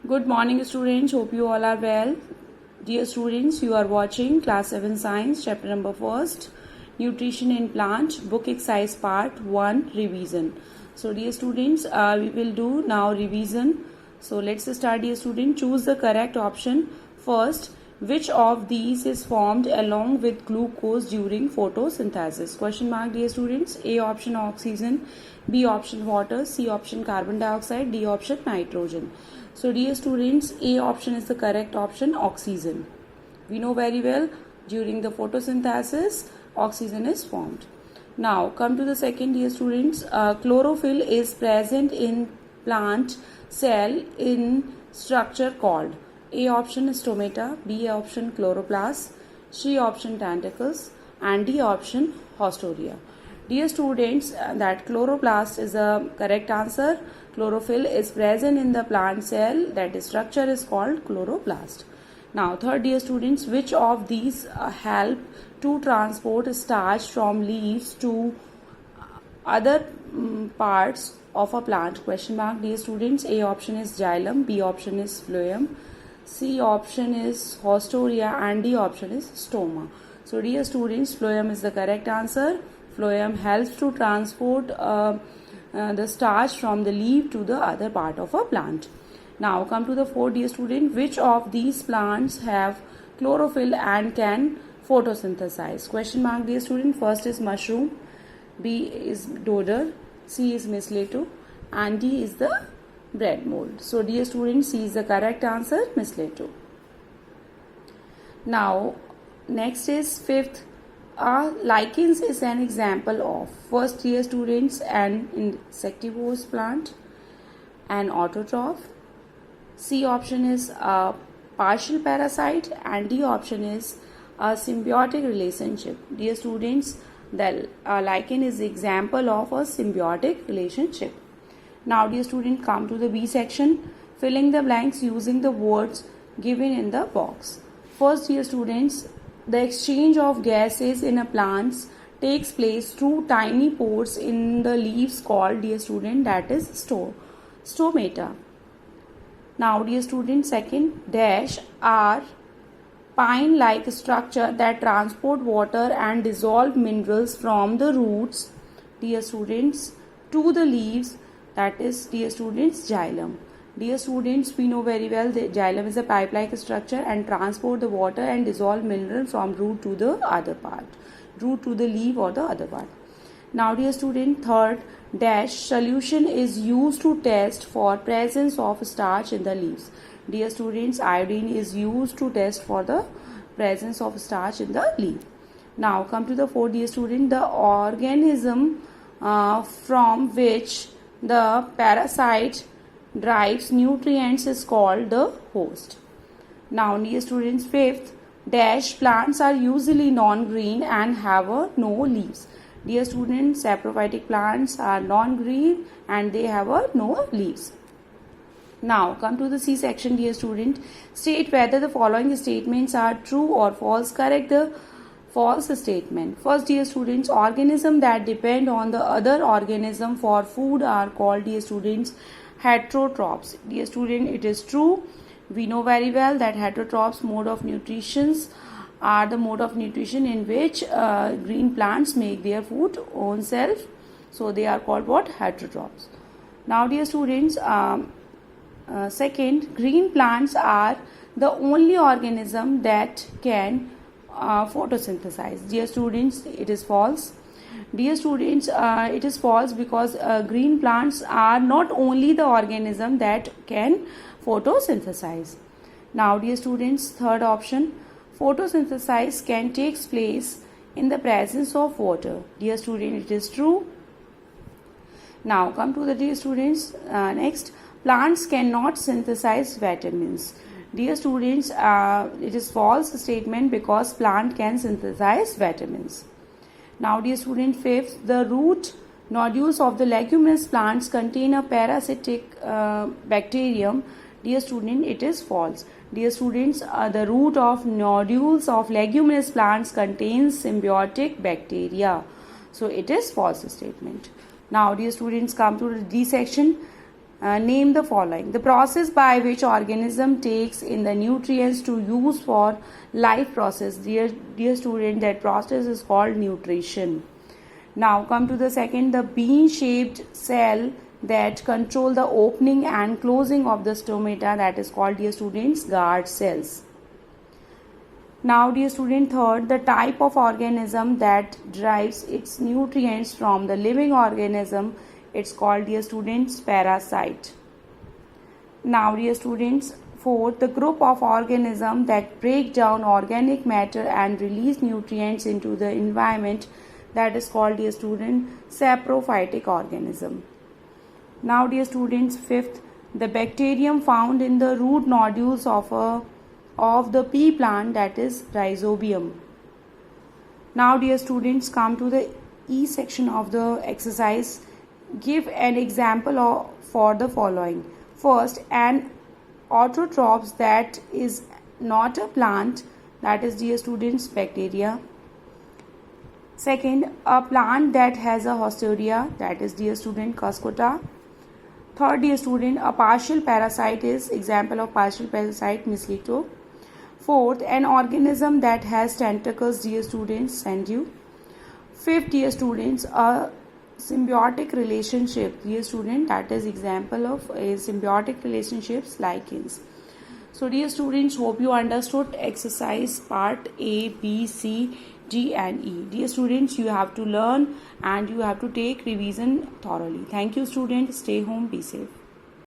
Good morning, students. Hope you all are well. Dear students, you are watching Class 7 Science, Chapter number 1st, Nutrition in Plant, Book Exercise Part 1, Revision. So, dear students, we will do now revision. So, let's start, dear student. Choose the correct option. First, which of these is formed along with glucose during photosynthesis? Question mark, dear students. A option oxygen, B option water, C option carbon dioxide, D option nitrogen. So dear students, A option is the correct option, oxygen. We know very well during the photosynthesis oxygen is formed. Now come to the second, dear students. Chlorophyll is present in plant cell in structure called A option stomata, B option chloroplast, C option tentacles and D option haustoria. Dear students, that chloroplast is the correct answer. Chlorophyll is present in the plant cell, that structure is called chloroplast. Now third, dear students, which of these help to transport starch from leaves to other parts of a plant? Question mark, dear students. A option is xylem, B option is phloem, C option is haustoria and D option is stoma. So dear students, phloem is the correct answer. Phloem helps to transport the starch from the leaf to the other part of a plant. Now come to the fourth, dear student. Which of these plants have chlorophyll and can photosynthesize? Question mark, dear student. First is mushroom, B is dodder, C is mistletoe and D is the bread mold. So dear student, C is the correct answer, mistletoe. Now next is fifth. Lichens is an example of, first, dear students, an insectivorous plant, an autotroph. C option is a partial parasite and D option is a symbiotic relationship. Dear students, the lichen is the example of a symbiotic relationship. Now dear student, come to the B section, filling the blanks using the words given in the box. First, dear students, the exchange of gases in a plant takes place through tiny pores in the leaves called, dear student, that is stomata. Now dear student, second, dash are pine-like structure that transport water and dissolved minerals from the roots, dear students, to the leaves, that is, dear students, xylem. Dear students, we know very well that xylem is a pipe-like structure and transport the water and dissolved mineral from root to the other part, root to the leaf or the other part. Now dear student, third, dash solution is used to test for presence of starch in the leaves. Dear students, iodine is used to test for the presence of starch in the leaf. Now come to the fourth, dear student, the organism from which the parasite derives nutrients is called the host. Now dear students, fifth, dash plants are usually non-green and have no leaves. Dear students, saprophytic plants are non-green and they have no leaves. Now come to the C section, dear student. State whether the following statements are true or false. Correct the false statement. First, dear students, organisms that depend on the other organism for food are called, dear students, heterotrophs. Dear student, it is true. We know very well that heterotrophs mode of nutrition are the mode of nutrition in which green plants make their food own self. So they are called what? Heterotrophs. Now dear students, second, green plants are the only organism that can photosynthesize. Dear students, it is false. Dear students, it is false because green plants are not only the organism that can photosynthesize. Now dear students, third option, photosynthesis can take place in the presence of water. Dear student, it is true. Now come to the, dear students, next, plants cannot synthesize vitamins. Dear students, it is false statement because plant can synthesize vitamins. Now dear student, fifth, the root nodules of the leguminous plants contain a parasitic bacterium. Dear student, it is false. Dear students, the root of nodules of leguminous plants contains symbiotic bacteria. So it is false statement. Now dear students, come to the D section. Name the following. The process by which organism takes in the nutrients to use for life process. Dear student, that process is called nutrition. Now come to the second, the bean-shaped cell that control the opening and closing of the stomata, that is called, dear students, guard cells. Now dear student, third, the type of organism that derives its nutrients from the living organism, it's called, dear students, parasite. Now dear students, fourth, the group of organisms that break down organic matter and release nutrients into the environment, that is called, dear student, saprophytic organism. Now dear students, fifth, the bacterium found in the root nodules of the pea plant, that is rhizobium. Now dear students, come to the E section of the exercise. Give an example for the following. First, an autotrophs that is not a plant, that is, dear students, bacteria. Second, a plant that has a haustoria, that is, dear student, Cuscuta. Third, dear student, a partial parasite is example of partial parasite, Mistletoe. Fourth, an organism that has tentacles, dear students, Sandu. Fifth, dear students, a symbiotic relationship, dear student, that is example of a symbiotic relationships, lichens. So dear students, hope you understood exercise part A, B, C, D and E. Dear students, you have to learn and you have to take revision thoroughly. Thank you students. Stay home. Be safe.